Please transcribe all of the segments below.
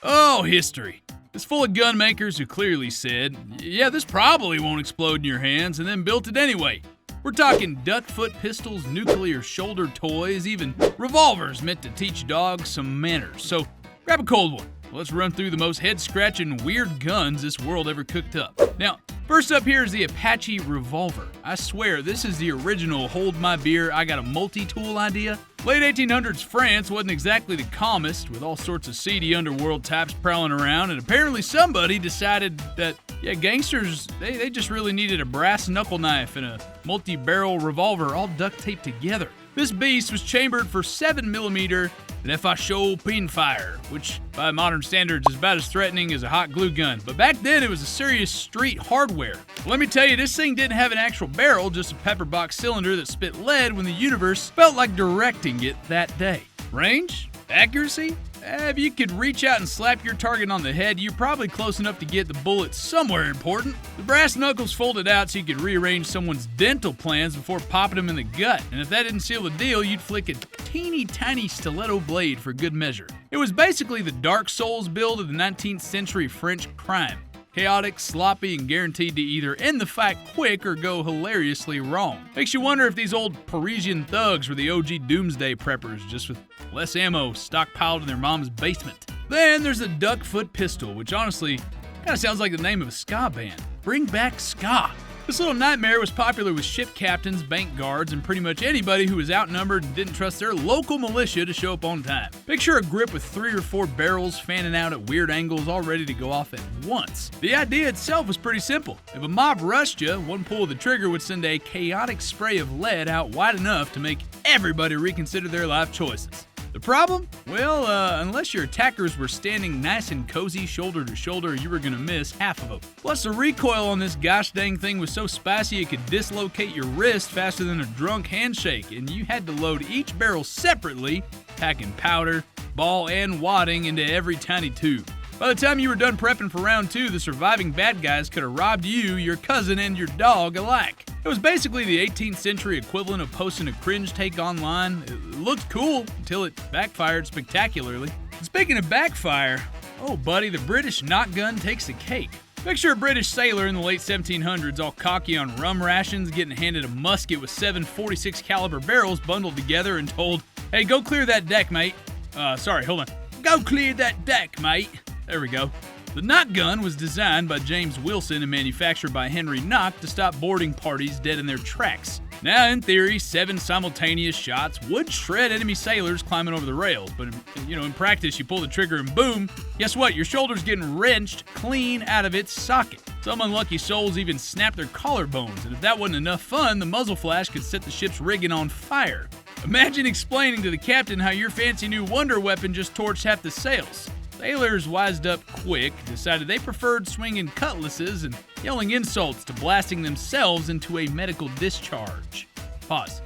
Oh, history. It's full of gun makers who clearly said, yeah, this probably won't explode in your hands, and then built it anyway. We're talking Duckfoot pistols, nuclear shoulder toys, even revolvers meant to teach dogs some manners. So grab a cold one. Let's run through the most head-scratching weird guns this world ever cooked up. Now, first up here is the Apache Revolver. I swear, this is the original hold my beer, I got a multi-tool idea. Late 1800s France wasn't exactly the calmest, with all sorts of seedy underworld types prowling around, and apparently somebody decided that, yeah, gangsters, they just really needed a brass knuckle knife and a multi-barrel revolver all duct taped together. This beast was chambered for 7mm Lefachot pinfire, which by modern standards is about as threatening as a hot glue gun. But back then it was a serious street hardware. Let me tell you, this thing didn't have an actual barrel, just a pepper box cylinder that spit lead when the universe felt like directing it that day. Range? Accuracy? If you could reach out and slap your target on the head, you're probably close enough to get the bullet somewhere important. The brass knuckles folded out so you could rearrange someone's dental plans before popping them in the gut. And if that didn't seal the deal, you'd flick a teeny tiny stiletto blade for good measure. It was basically the Dark Souls build of the 19th century French crime. Chaotic, sloppy, and guaranteed to either end the fight quick or go hilariously wrong. Makes you wonder if these old Parisian thugs were the OG doomsday preppers, just with less ammo stockpiled in their mom's basement. Then there's the Duckfoot pistol, which honestly kind of sounds like the name of a ska band. Bring back ska. This little nightmare was popular with ship captains, bank guards, and pretty much anybody who was outnumbered and didn't trust their local militia to show up on time. Picture a grip with 3 or 4 barrels fanning out at weird angles all ready to go off at once. The idea itself was pretty simple. If a mob rushed you, one pull of the trigger would send a chaotic spray of lead out wide enough to make everybody reconsider their life choices. The problem? Well, unless your attackers were standing nice and cozy shoulder to shoulder, you were gonna miss half of them. Plus, the recoil on this gosh dang thing was so spicy it could dislocate your wrist faster than a drunk handshake, and you had to load each barrel separately, packing powder, ball, and wadding into every tiny tube. By the time you were done prepping for round 2, the surviving bad guys could have robbed you, your cousin, and your dog alike. It was basically the 18th century equivalent of posting a cringe take online. It looked cool until it backfired spectacularly. And speaking of backfire, oh buddy, the British Nock Gun takes the cake. Picture a British sailor in the late 1700s all cocky on rum rations, getting handed a musket with 7 .46 caliber barrels bundled together and told, hey, go clear that deck, mate. Hold on. Go clear that deck, mate. There we go. The Nock Gun was designed by James Wilson and manufactured by Henry Nock to stop boarding parties dead in their tracks. Now, in theory, 7 simultaneous shots would shred enemy sailors climbing over the rails, but in practice, you pull the trigger and boom, guess what? Your shoulder's getting wrenched clean out of its socket. Some unlucky souls even snapped their collarbones, and if that wasn't enough fun, the muzzle flash could set the ship's rigging on fire. Imagine explaining to the captain how your fancy new wonder weapon just torched half the sails. Sailors wised up quick, decided they preferred swinging cutlasses and yelling insults to blasting themselves into a medical discharge. Pause.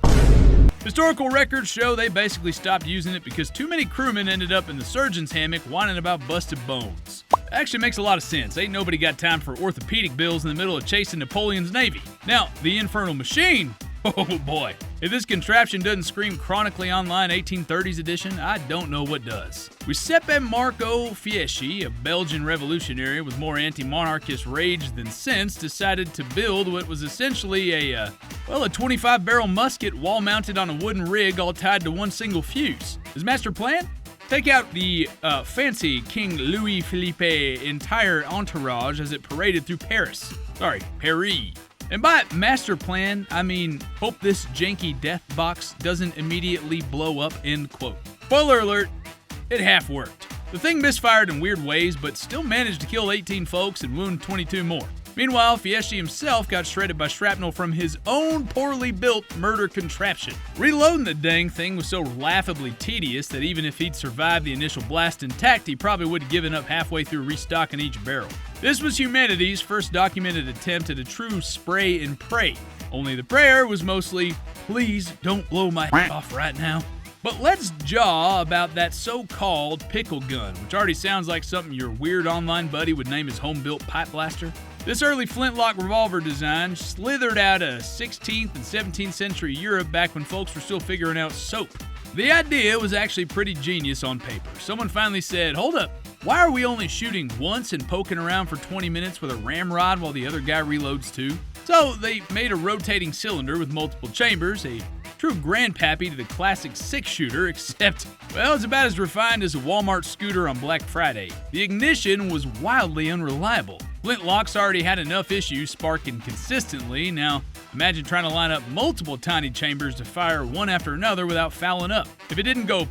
Historical records show they basically stopped using it because too many crewmen ended up in the surgeon's hammock whining about busted bones. Actually makes a lot of sense. Ain't nobody got time for orthopedic bills in the middle of chasing Napoleon's navy. Now, the Infernal Machine. Oh boy, if this contraption doesn't scream chronically online 1830s edition, I don't know what does. Giuseppe Marco Fieschi, a Belgian revolutionary with more anti-monarchist rage than sense, decided to build what was essentially a 25-barrel musket wall-mounted on a wooden rig all tied to one single fuse. His master plan? Take out the fancy King Louis Philippe entire entourage as it paraded through Paris. And by master plan, I mean, hope this janky death box doesn't immediately blow up, end quote. Spoiler alert, it half worked. The thing misfired in weird ways, but still managed to kill 18 folks and wound 22 more. Meanwhile, Fieschi himself got shredded by shrapnel from his own poorly built murder contraption. Reloading the dang thing was so laughably tedious that even if he'd survived the initial blast intact, he probably would have given up halfway through restocking each barrel. This was humanity's first documented attempt at a true spray and pray. Only the prayer was mostly, please don't blow my head off right now. But let's jaw about that so-called Puckle Gun, which already sounds like something your weird online buddy would name his home-built pipe blaster. This early flintlock revolver design slithered out of 16th and 17th century Europe back when folks were still figuring out soap. The idea was actually pretty genius on paper. Someone finally said, hold up, Why are we only shooting once and poking around for 20 minutes with a ramrod while the other guy reloads too? So they made a rotating cylinder with multiple chambers, a true grandpappy to the classic 6-shooter, except, well, it's about as refined as a Walmart scooter on Black Friday. The ignition was wildly unreliable. Flintlocks already had enough issues sparking consistently. Now, imagine trying to line up multiple tiny chambers to fire one after another without fouling up. If it didn't go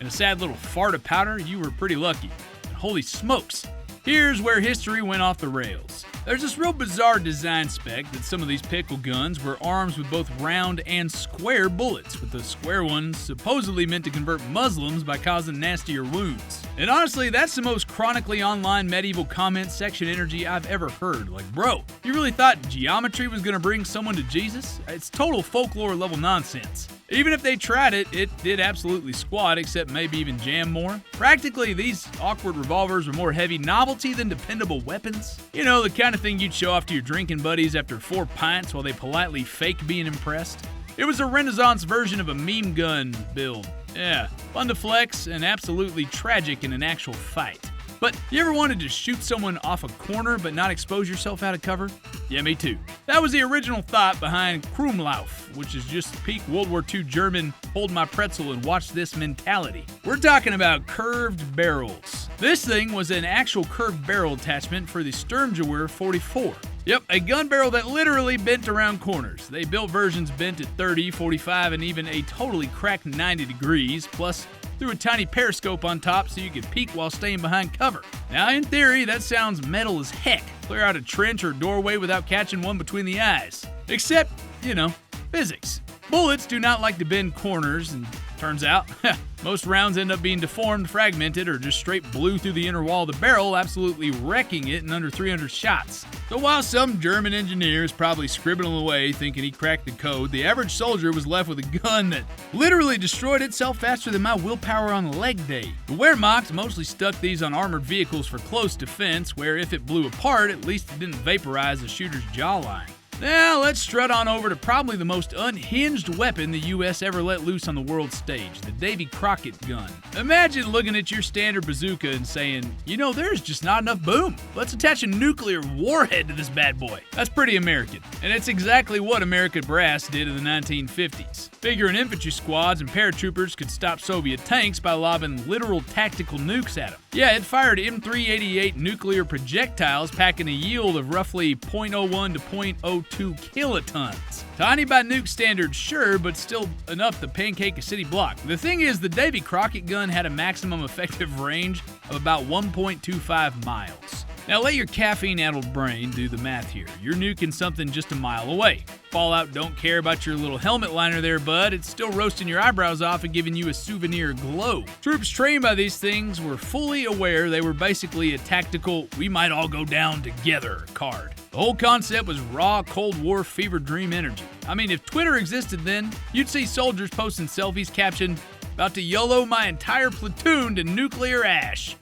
and a sad little fart of powder, you were pretty lucky. But holy smokes, here's where history went off the rails. There's this real bizarre design spec that some of these pickle guns were arms with both round and square bullets, with the square ones supposedly meant to convert Muslims by causing nastier wounds. And honestly, that's the most chronically online medieval comment section energy I've ever heard. Like, bro, you really thought geometry was gonna bring someone to Jesus? It's total folklore level nonsense. Even if they tried it, it did absolutely squat, except maybe even jam more. Practically, these awkward revolvers were more heavy novelty than dependable weapons. You know, the kind of thing you'd show off to your drinking buddies after 4 pints while they politely fake being impressed. It was a Renaissance version of a meme gun build. Yeah, fun to flex and absolutely tragic in an actual fight. But you ever wanted to shoot someone off a corner but not expose yourself out of cover? Yeah, me too. That was the original thought behind Krummlauf, which is just peak World War II German hold my pretzel and watch this mentality. We're talking about curved barrels. This thing was an actual curved barrel attachment for the Sturmgewehr 44. Yep, a gun barrel that literally bent around corners. They built versions bent at 30, 45, and even a totally cracked 90 degrees, plus threw a tiny periscope on top so you could peek while staying behind cover. Now, in theory, that sounds metal as heck. Clear out a trench or doorway without catching one between the eyes. Except, you know, physics. Bullets do not like to bend corners, and turns out, most rounds end up being deformed, fragmented, or just straight blew through the inner wall of the barrel, absolutely wrecking it in under 300 shots. So while some German engineer is probably scribbling away thinking he cracked the code, the average soldier was left with a gun that literally destroyed itself faster than my willpower on leg day. The Wehrmacht mostly stuck these on armored vehicles for close defense, where if it blew apart, at least it didn't vaporize the shooter's jawline. Now, let's strut on over to probably the most unhinged weapon the US ever let loose on the world stage, the Davy Crocket Gun. Imagine looking at your standard bazooka and saying, you know, there's just not enough boom. Let's attach a nuclear warhead to this bad boy. That's pretty American, and it's exactly what American brass did in the 1950s. Figuring infantry squads and paratroopers could stop Soviet tanks by lobbing literal tactical nukes at them. Yeah, it fired M388 nuclear projectiles packing a yield of roughly 0.01 to 0.02 kilotons. Tiny by nuke standards, sure, but still enough to pancake a city block. The thing is, the Davy Crocket gun had a maximum effective range of about 1.25 miles. Now let your caffeine-addled brain do the math here. You're nuking something just a mile away. Fallout don't care about your little helmet liner there, bud. It's still roasting your eyebrows off and giving you a souvenir glow. Troops trained by these things were fully aware they were basically a tactical, we might all go down together card. The whole concept was raw Cold War fever dream energy. I mean, if Twitter existed then, you'd see soldiers posting selfies captioned, about to YOLO my entire platoon to nuclear ash.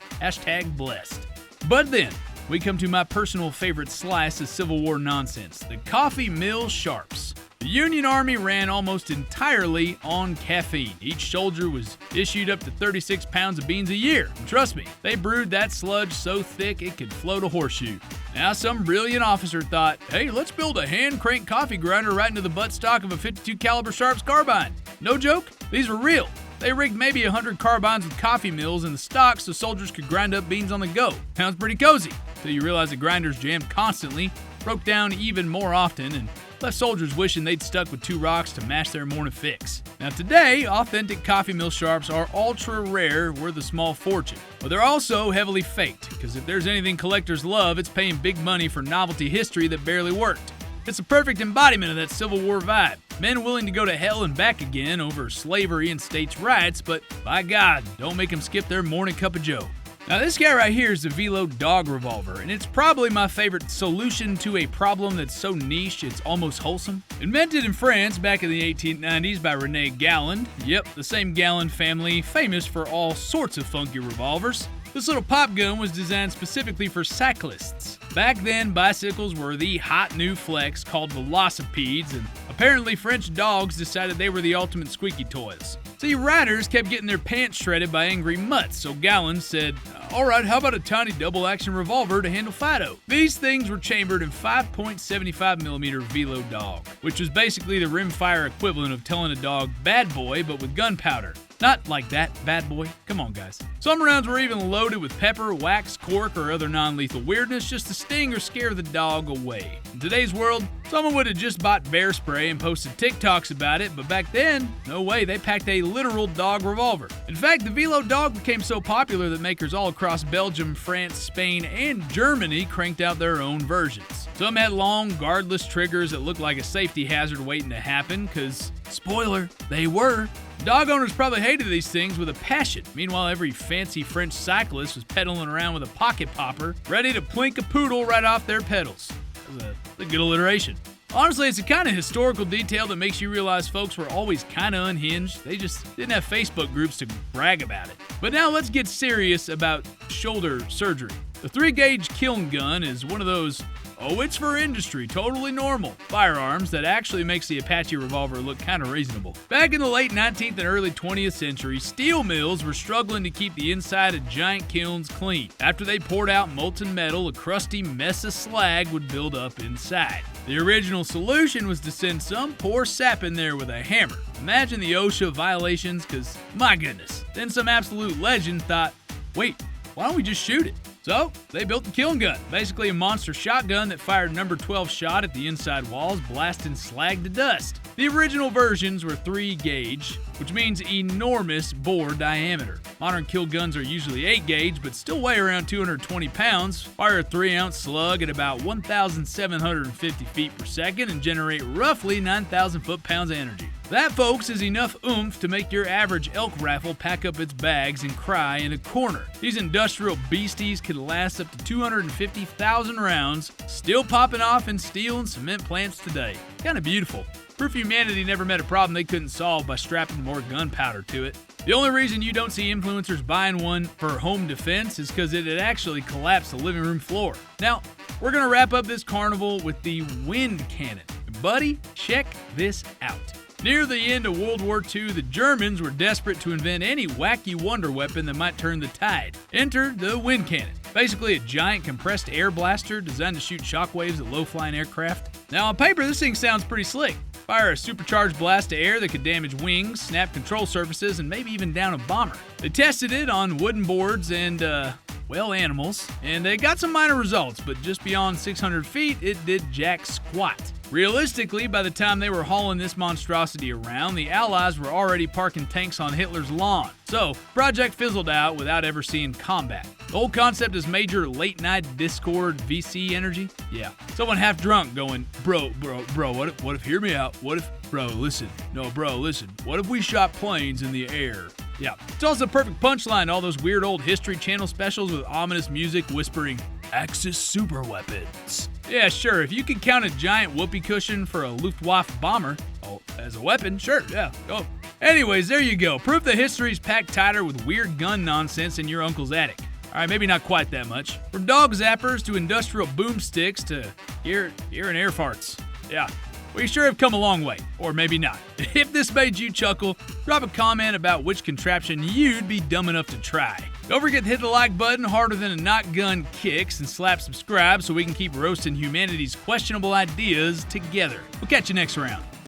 #blessed. But then, we come to my personal favorite slice of Civil War nonsense, the coffee mill sharps. The Union Army ran almost entirely on caffeine. Each soldier was issued up to 36 pounds of beans a year. And trust me, they brewed that sludge so thick it could float a horseshoe. Now some brilliant officer thought, hey, let's build a hand-crank coffee grinder right into the buttstock of a 52 caliber Sharps carbine. No joke, these were real. They rigged maybe 100 carbines with coffee mills in the stock so soldiers could grind up beans on the go. Sounds pretty cozy, till you realize the grinders jammed constantly, broke down even more often, and left soldiers wishing they'd stuck with 2 rocks to mash their morning fix. Now today, authentic coffee mill sharps are ultra rare, worth a small fortune. But they're also heavily faked, because if there's anything collectors love, it's paying big money for novelty history that barely worked. It's a perfect embodiment of that Civil War vibe. Men willing to go to hell and back again over slavery and states' rights, but by God, don't make them skip their morning cup of joe. Now this guy right here is the Velo Dog Revolver, and it's probably my favorite solution to a problem that's so niche it's almost wholesome. Invented in France back in the 1890s by René Galland. Yep, the same Galland family famous for all sorts of funky revolvers. This little pop gun was designed specifically for cyclists. Back then, bicycles were the hot new flex called velocipedes, and apparently French dogs decided they were the ultimate squeaky toys. See, riders kept getting their pants shredded by angry mutts, so Gallon said, alright, how about a tiny double-action revolver to handle Fido? These things were chambered in 5.75mm Velo Dog, which was basically the rimfire equivalent of telling a dog bad boy, but with gunpowder. Not like that, bad boy. Come on, guys. Some rounds were even loaded with pepper, wax, cork, or other non-lethal weirdness just to sting or scare the dog away. In today's world, someone would have just bought bear spray and posted TikToks about it, but back then, no way, they packed a literal dog revolver. In fact, the Velo Dog became so popular that makers all across Belgium, France, Spain, and Germany cranked out their own versions. Some had long, guardless triggers that looked like a safety hazard waiting to happen, because, spoiler, they were. Dog owners probably hated these things with a passion. Meanwhile, every fancy French cyclist was pedaling around with a pocket popper, ready to plink a poodle right off their pedals. That was a good alliteration. Honestly, it's a kind of historical detail that makes you realize folks were always kind of unhinged. They just didn't have Facebook groups to brag about it. But now let's get serious about shoulder surgery. The 3-gauge kiln gun is one of those, oh, it's for industry, totally normal firearms that actually makes the Apache Revolver look kind of reasonable. Back in the late 19th and early 20th century, steel mills were struggling to keep the inside of giant kilns clean. After they poured out molten metal, a crusty mess of slag would build up inside. The original solution was to send some poor sap in there with a hammer. Imagine the OSHA violations, because my goodness. Then some absolute legend thought, wait, why don't we just shoot it? So, they built the kiln gun, basically a monster shotgun that fired number 12 shot at the inside walls, blasting slag to dust. The original versions were 3-gauge, which means enormous bore diameter. Modern kiln guns are usually 8-gauge, but still weigh around 220 pounds, fire a 3-ounce slug at about 1,750 feet per second, and generate roughly 9,000 foot-pounds of energy. That, folks, is enough oomph to make your average elk rifle pack up its bags and cry in a corner. These industrial beasties could last up to 250,000 rounds, still popping off in steel and cement plants today. Kinda beautiful. Proof humanity never met a problem they couldn't solve by strapping more gunpowder to it. The only reason you don't see influencers buying one for home defense is because it'd actually collapse the living room floor. Now, we're gonna wrap up this carnival with the wind cannon. Buddy, check this out. Near the end of World War II, the Germans were desperate to invent any wacky wonder weapon that might turn the tide. Enter the wind cannon. Basically a giant compressed air blaster designed to shoot shockwaves at low-flying aircraft. Now on paper, this thing sounds pretty slick. Fire a supercharged blast of air that could damage wings, snap control surfaces, and maybe even down a bomber. They tested it on wooden boards and, animals, and they got some minor results, but just beyond 600 feet, it did jack squat. Realistically, by the time they were hauling this monstrosity around, the Allies were already parking tanks on Hitler's lawn. So, project fizzled out without ever seeing combat. The whole concept is major late-night Discord VC energy. Yeah, someone half drunk going, bro, what if, hear me out, what if, listen, what if we shot planes in the air? Yeah, it's also a perfect punchline to all those weird old History Channel specials with ominous music whispering, Axis super weapons. Yeah, sure, if you could count a giant whoopee cushion for a Luftwaffe bomber, as a weapon, sure, yeah, go. Anyways, there you go. Proof that history's packed tighter with weird gun nonsense in your uncle's attic. Alright, maybe not quite that much. From dog zappers to industrial boomsticks to ear and air farts. Yeah, we sure have come a long way. Or maybe not. If this made you chuckle, drop a comment about which contraption you'd be dumb enough to try. Don't forget to hit the like button harder than a Nock Gun kicks and slap subscribe so we can keep roasting humanity's questionable ideas together. We'll catch you next round.